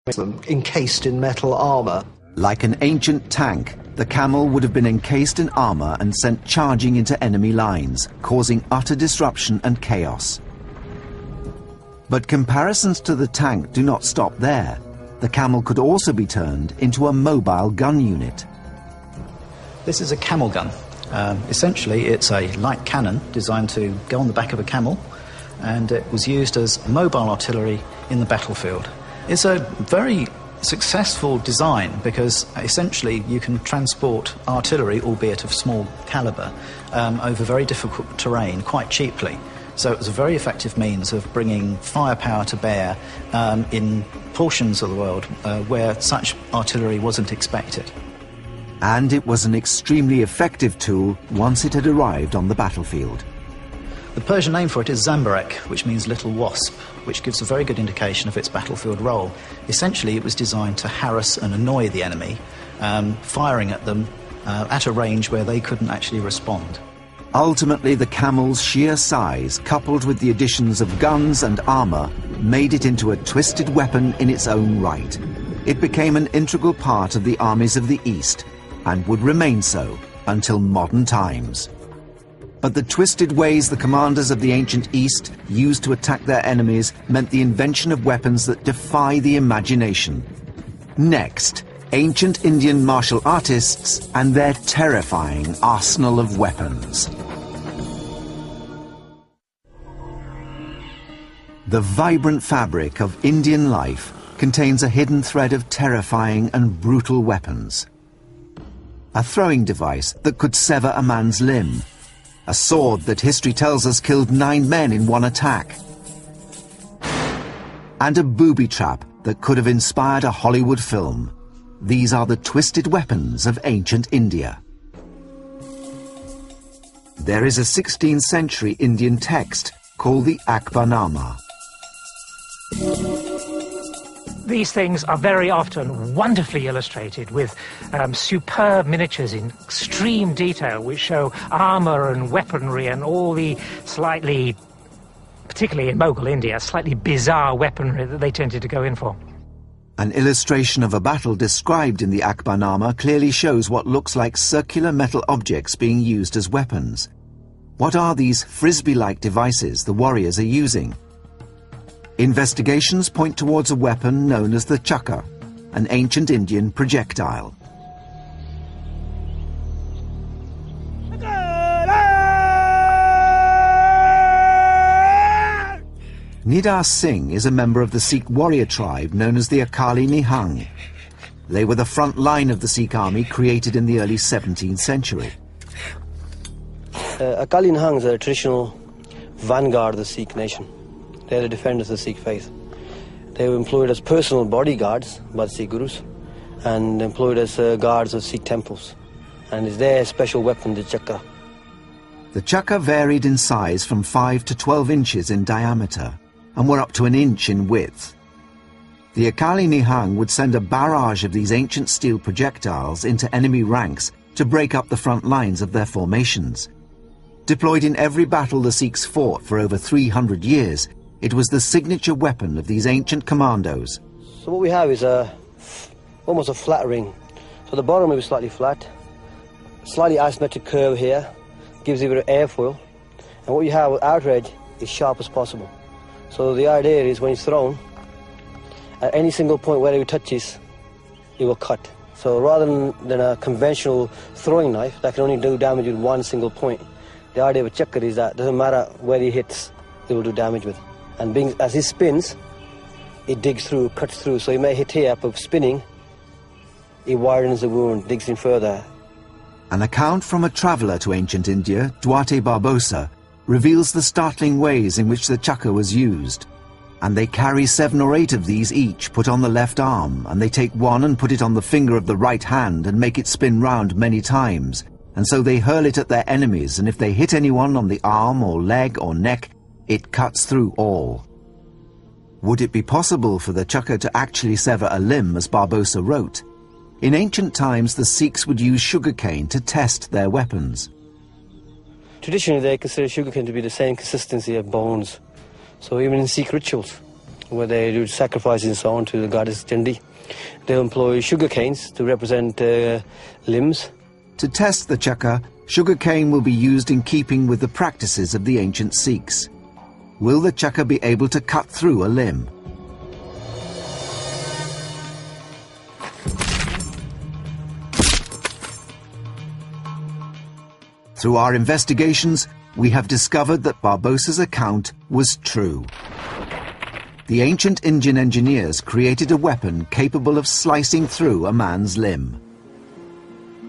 encased in metal armour. Like an ancient tank, the camel would have been encased in armour and sent charging into enemy lines, causing utter disruption and chaos. But comparisons to the tank do not stop there. The camel could also be turned into a mobile gun unit. This is a camel gun. Essentially, it's a light cannon designed to go on the back of a camel, and it was used as mobile artillery in the battlefield. It's a very successful design because essentially you can transport artillery, albeit of small calibre, over very difficult terrain quite cheaply. So it was a very effective means of bringing firepower to bear in portions of the world where such artillery wasn't expected. And it was an extremely effective tool once it had arrived on the battlefield. The Persian name for it is Zambarek, which means little wasp, which gives a very good indication of its battlefield role. Essentially, it was designed to harass and annoy the enemy, firing at them at a range where they couldn't actually respond. Ultimately, the camel's sheer size, coupled with the additions of guns and armour, made it into a twisted weapon in its own right. It became an integral part of the armies of the East, and would remain so until modern times. But the twisted ways the commanders of the ancient East used to attack their enemies meant the invention of weapons that defy the imagination. Next, ancient Indian martial artists and their terrifying arsenal of weapons. The vibrant fabric of Indian life contains a hidden thread of terrifying and brutal weapons. A throwing device that could sever a man's limb. A sword that history tells us killed 9 men in one attack. And a booby trap that could have inspired a Hollywood film. These are the twisted weapons of ancient India. There is a 16th century Indian text called the Akbarnama. These things are very often wonderfully illustrated with superb miniatures in extreme detail which show armour and weaponry and all the slightly, particularly in Mughal India, slightly bizarre weaponry that they tended to go in for. An illustration of a battle described in the Akbarnama clearly shows what looks like circular metal objects being used as weapons. What are these frisbee-like devices the warriors are using? Investigations point towards a weapon known as the Chakra, an ancient Indian projectile. NIDAR SINGH is a member of the Sikh warrior tribe known as the Akali Nihang. They were the front line of the Sikh army created in the early 17th century. Akali Nihang is a traditional vanguard of the Sikh nation. They're the defenders of the Sikh faith. They were employed as personal bodyguards by the Sikh gurus and employed as guards of Sikh temples. And it's their special weapon, the Chakra. The Chakra varied in size from 5 to 12 inches in diameter and were up to 1 inch in width. The Akali Nihang would send a barrage of these ancient steel projectiles into enemy ranks to break up the front lines of their formations. Deployed in every battle the Sikhs fought for over 300 years, it was the signature weapon of these ancient commandos. So what we have is almost a flat ring. So the bottom will be slightly flat, slightly asymmetric curve here, gives you a bit of airfoil, and what you have with outer edge is sharp as possible. So the idea is when it's thrown, at any single point where it touches, it will cut. So rather than a conventional throwing knife that can only do damage with one single point, the idea of a Chakra is that it doesn't matter where he hits, it will do damage with. And as he spins, it digs through, cuts through. So he may hit here, but spinning, it widens the wound, digs in further. An account from a traveller to ancient India, Duarte Barbosa, reveals the startling ways in which the Chakra was used. And they carry 7 or 8 of these each put on the left arm, and they take one and put it on the finger of the right hand and make it spin round many times. And so they hurl it at their enemies, and if they hit anyone on the arm or leg or neck, it cuts through all. Would it be possible for the Chakra to actually sever a limb, as Barbosa wrote? In ancient times, the Sikhs would use sugarcane to test their weapons. Traditionally, they consider sugarcane to be the same consistency of bones. So even in Sikh rituals, where they do sacrifices and so on to the goddess Chandi. They employ sugar canes to represent limbs. To test the Chakra, sugarcane will be used in keeping with the practices of the ancient Sikhs. Will the Chakra be able to cut through a limb? Through our investigations, we have discovered that Barbosa's account was true. The ancient Indian engineers created a weapon capable of slicing through a man's limb.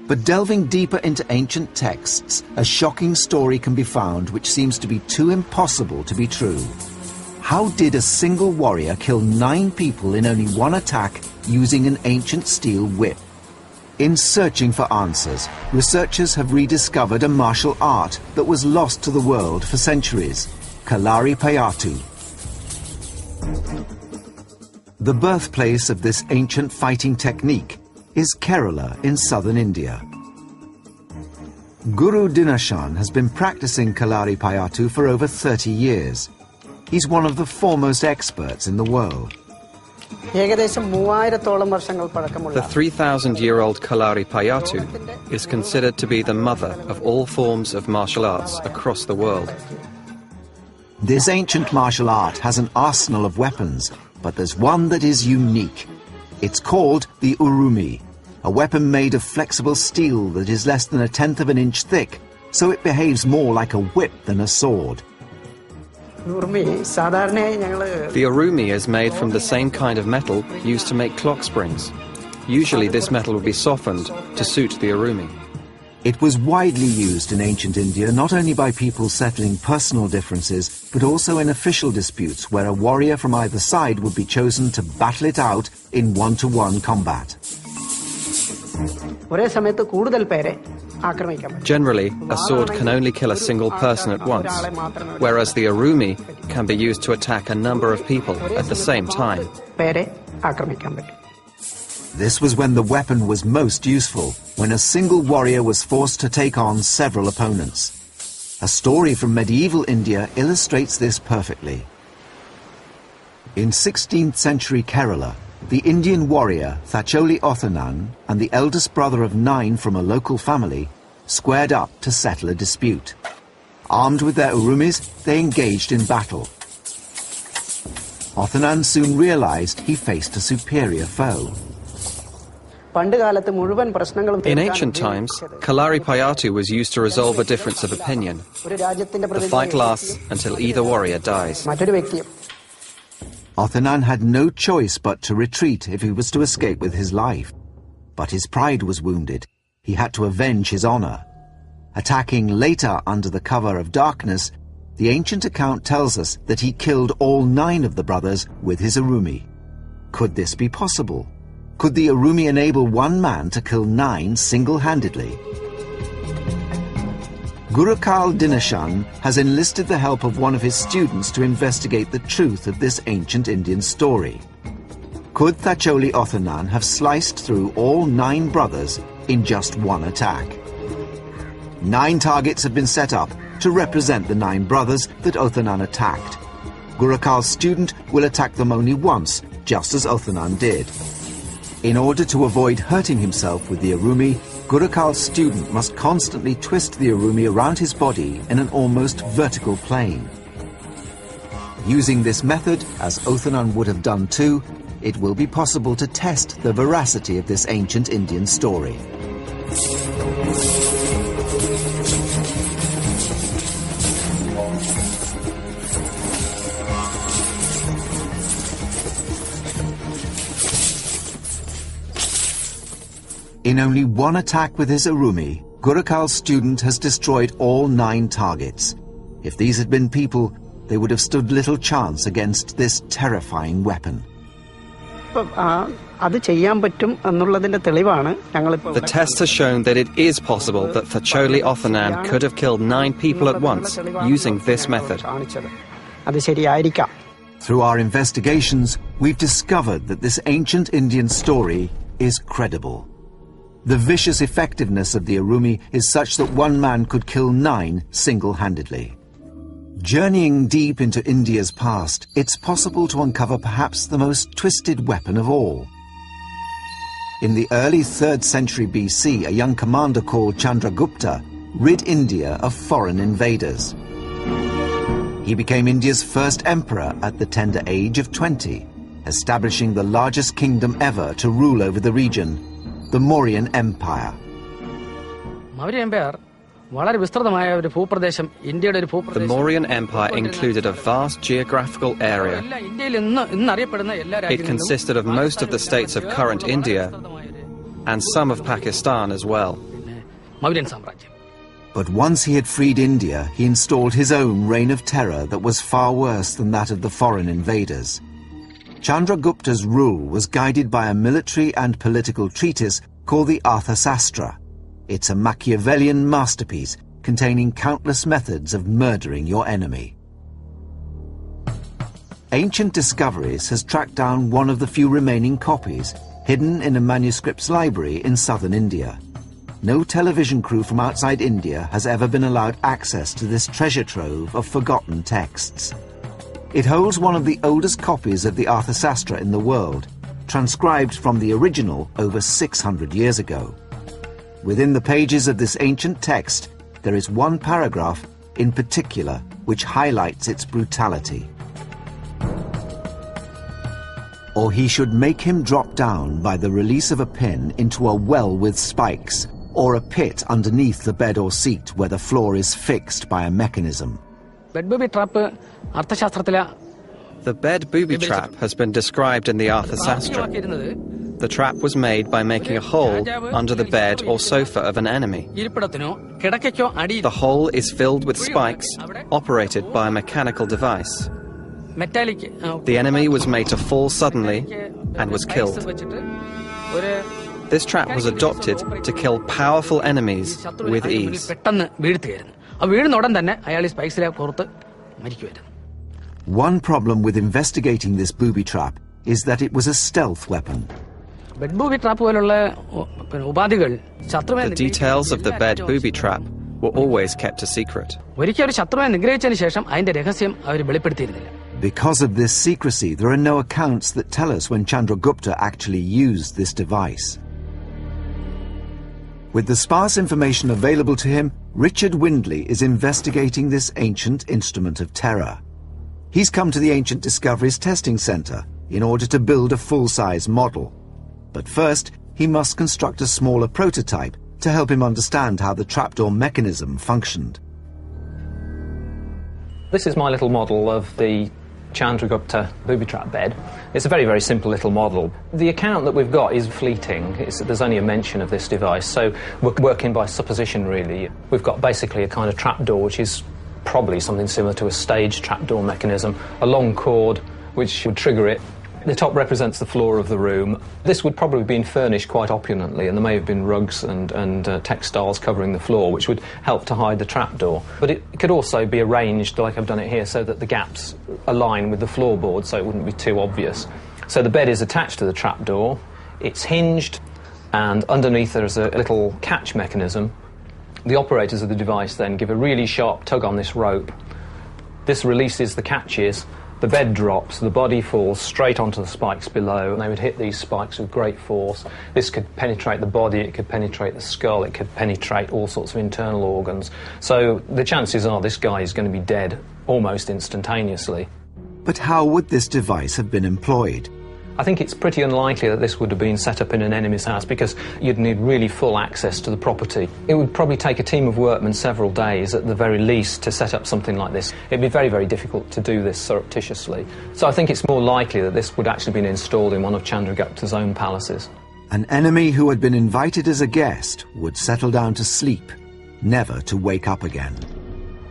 But delving deeper into ancient texts, a shocking story can be found which seems to be too impossible to be true. How did a single warrior kill 9 people in only one attack using an ancient steel whip? In searching for answers, researchers have rediscovered a martial art that was lost to the world for centuries, Kalarippayattu. The birthplace of this ancient fighting technique is Kerala in southern India. Guru DINESHAN has been practicing Kalarippayattu for over 30 years. He's one of the foremost experts in the world. The 3,000-year-old Kalarippayattu is considered to be the mother of all forms of martial arts across the world. This ancient martial art has an arsenal of weapons, but there's one that is unique. It's called the Urumi, a weapon made of flexible steel that is less than 1/10 of an inch thick, so it behaves more like a whip than a sword. The Urumi is made from the same kind of metal used to make clock springs. Usually this metal would be softened to suit the Urumi. It was widely used in ancient India not only by people settling personal differences, but also in official disputes where a warrior from either side would be chosen to battle it out in one-to-one combat. Generally, a sword can only kill a single person at once, whereas the Urumi can be used to attack a number of people at the same time. This was when the weapon was most useful, when a single warrior was forced to take on several opponents. A story from medieval India illustrates this perfectly. In 16th century Kerala, the Indian warrior Thacholi Othanan and the eldest brother of 9 from a local family squared up to settle a dispute. Armed with their urumis, they engaged in battle. Othanan soon realized he faced a superior foe. In ancient times, Kalarippayattu was used to resolve a difference of opinion. The fight lasts until either warrior dies. Othanan had no choice but to retreat if he was to escape with his life. But his pride was wounded. He had to avenge his honor. Attacking later under the cover of darkness, the ancient account tells us that he killed all 9 of the brothers with his Urumi. Could this be possible? Could the Urumi enable one man to kill 9 single-handedly? GURUKKAL DINESHAN has enlisted the help of one of his students to investigate the truth of this ancient Indian story. Could Thacholi Othanan have sliced through all 9 brothers in just one attack? 9 targets have been set up to represent the 9 brothers that Othanan attacked. GURUKKAL's student will attack them only once, just as Othanan did. In order to avoid hurting himself with the Urumi, GURUKKAL's student must constantly twist the Urumi around his body in an almost vertical plane. Using this method, as Othanan would have done too, it will be possible to test the veracity of this ancient Indian story. In only one attack with his Urumi, GURUKKAL's student has destroyed all 9 targets. If these had been people, they would have stood little chance against this terrifying weapon. The test has shown that it is possible that Thacholi Othanan could have killed 9 people at once using this method. Through our investigations, we've discovered that this ancient Indian story is credible. The vicious effectiveness of the Urumi is such that one man could kill 9 single-handedly. Journeying deep into India's past, it's possible to uncover perhaps the most twisted weapon of all. In the early 3rd century BC, a young commander called Chandragupta rid India of foreign invaders. He became India's first emperor at the tender age of 20, establishing the largest kingdom ever to rule over the region, the Mauryan Empire. The Mauryan Empire included a vast geographical area. It consisted of most of the states of current India and some of Pakistan as well. But once he had freed India, he installed his own reign of terror that was far worse than that of the foreign invaders. Chandragupta's rule was guided by a military and political treatise called the Arthasastra. It's a Machiavellian masterpiece containing countless methods of murdering your enemy. Ancient Discoveries has tracked down one of the few remaining copies, hidden in a manuscripts library in southern India. No television crew from outside India has ever been allowed access to this treasure trove of forgotten texts. It holds one of the oldest copies of the Arthasastra in the world, transcribed from the original over 600 years ago. Within the pages of this ancient text, there is one paragraph in particular which highlights its brutality. Or he should make him drop down by the release of a pin into a well with spikes, or a pit underneath the bed or seat where the floor is fixed by a mechanism. The bed booby trap has been described in the Arthasastra. The trap was made by making a hole under the bed or sofa of an enemy. The hole is filled with spikes, operated by a mechanical device. The enemy was made to fall suddenly and was killed. This trap was adopted to kill powerful enemies with ease. One problem with investigating this booby trap is that it was a stealth weapon. The details of the bed booby trap were always kept a secret. Because of this secrecy, there are no accounts that tell us when Chandragupta actually used this device. With the sparse information available to him, Richard Windley is investigating this ancient instrument of terror. He's come to the Ancient Discoveries Testing Centre in order to build a full-size model. But first, he must construct a smaller prototype to help him understand how the trapdoor mechanism functioned. This is my little model of the Chandragupta booby trap bed. It's a very, very simple little model. The account that we've got is fleeting. There's only a mention of this device, so we're working by supposition, really. We've got basically a kind of trapdoor, which is probably something similar to a staged trapdoor mechanism, a long cord which would trigger it. The top represents the floor of the room. This would probably have been furnished quite opulently, and there may have been rugs and textiles covering the floor, which would help to hide the trapdoor. But it could also be arranged, like I've done it here, so that the gaps align with the floorboard, so it wouldn't be too obvious. So the bed is attached to the trapdoor, it's hinged, and underneath there's a little catch mechanism. The operators of the device then give a really sharp tug on this rope. This releases the catches. The bed drops, the body falls straight onto the spikes below, and they would hit these spikes with great force. This could penetrate the body, it could penetrate the skull, it could penetrate all sorts of internal organs. So the chances are this guy is going to be dead almost instantaneously. But how would this device have been employed? I think it's pretty unlikely that this would have been set up in an enemy's house, because you'd need really full access to the property. It would probably take a team of workmen several days at the very least to set up something like this. It'd be very, very difficult to do this surreptitiously. So I think it's more likely that this would actually have been installed in one of Chandragupta's own palaces. An enemy who had been invited as a guest would settle down to sleep, never to wake up again.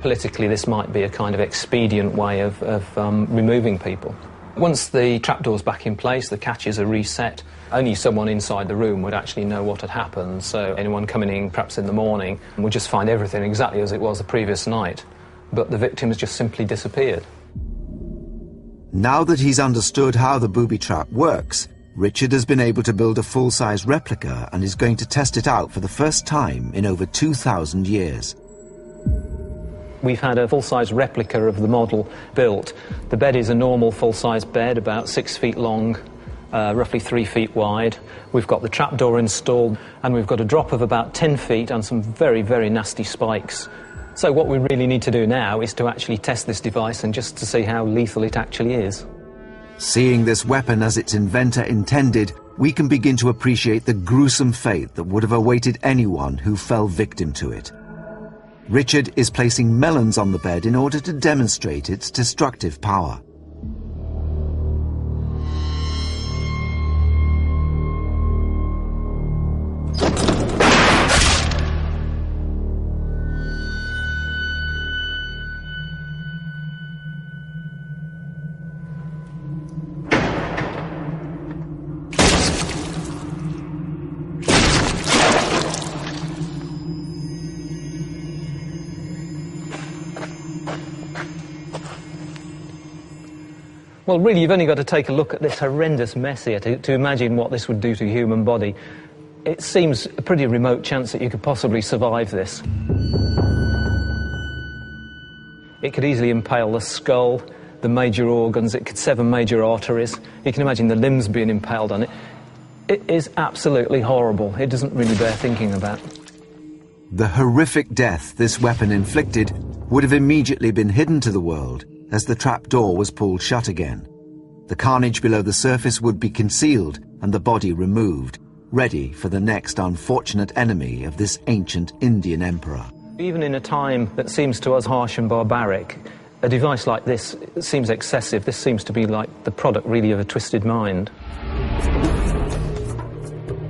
Politically, this might be a kind of expedient way of removing people. Once the trapdoor's back in place, the catches are reset, only someone inside the room would actually know what had happened, so anyone coming in perhaps in the morning would just find everything exactly as it was the previous night, but the victims just simply disappeared. Now that he's understood how the booby trap works, Richard has been able to build a full-size replica and is going to test it out for the first time in over 2,000 years. We've had a full-size replica of the model built. The bed is a normal full-size bed, about 6 feet long, roughly 3 feet wide. We've got the trapdoor installed, and we've got a drop of about 10 feet and some very, very nasty spikes. So what we really need to do now is to actually test this device and just to see how lethal it actually is. Seeing this weapon as its inventor intended, we can begin to appreciate the gruesome fate that would have awaited anyone who fell victim to it. Richard is placing melons on the bed in order to demonstrate its destructive power. Well, really, you've only got to take a look at this horrendous mess here to imagine what this would do to a human body. It seems a pretty remote chance that you could possibly survive this. It could easily impale the skull, the major organs, it could sever major arteries. You can imagine the limbs being impaled on it. It is absolutely horrible. It doesn't really bear thinking about. The horrific death this weapon inflicted would have immediately been hidden to the world as the trapdoor was pulled shut again. The carnage below the surface would be concealed and the body removed, ready for the next unfortunate enemy of this ancient Indian emperor. Even in a time that seems to us harsh and barbaric, a device like this seems excessive. This seems to be like the product really of a twisted mind.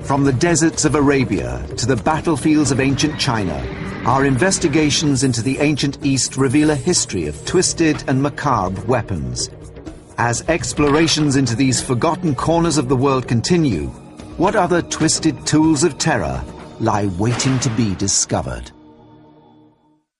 From the deserts of Arabia to the battlefields of ancient China, our investigations into the ancient East reveal a history of twisted and macabre weapons. As explorations into these forgotten corners of the world continue, what other twisted tools of terror lie waiting to be discovered?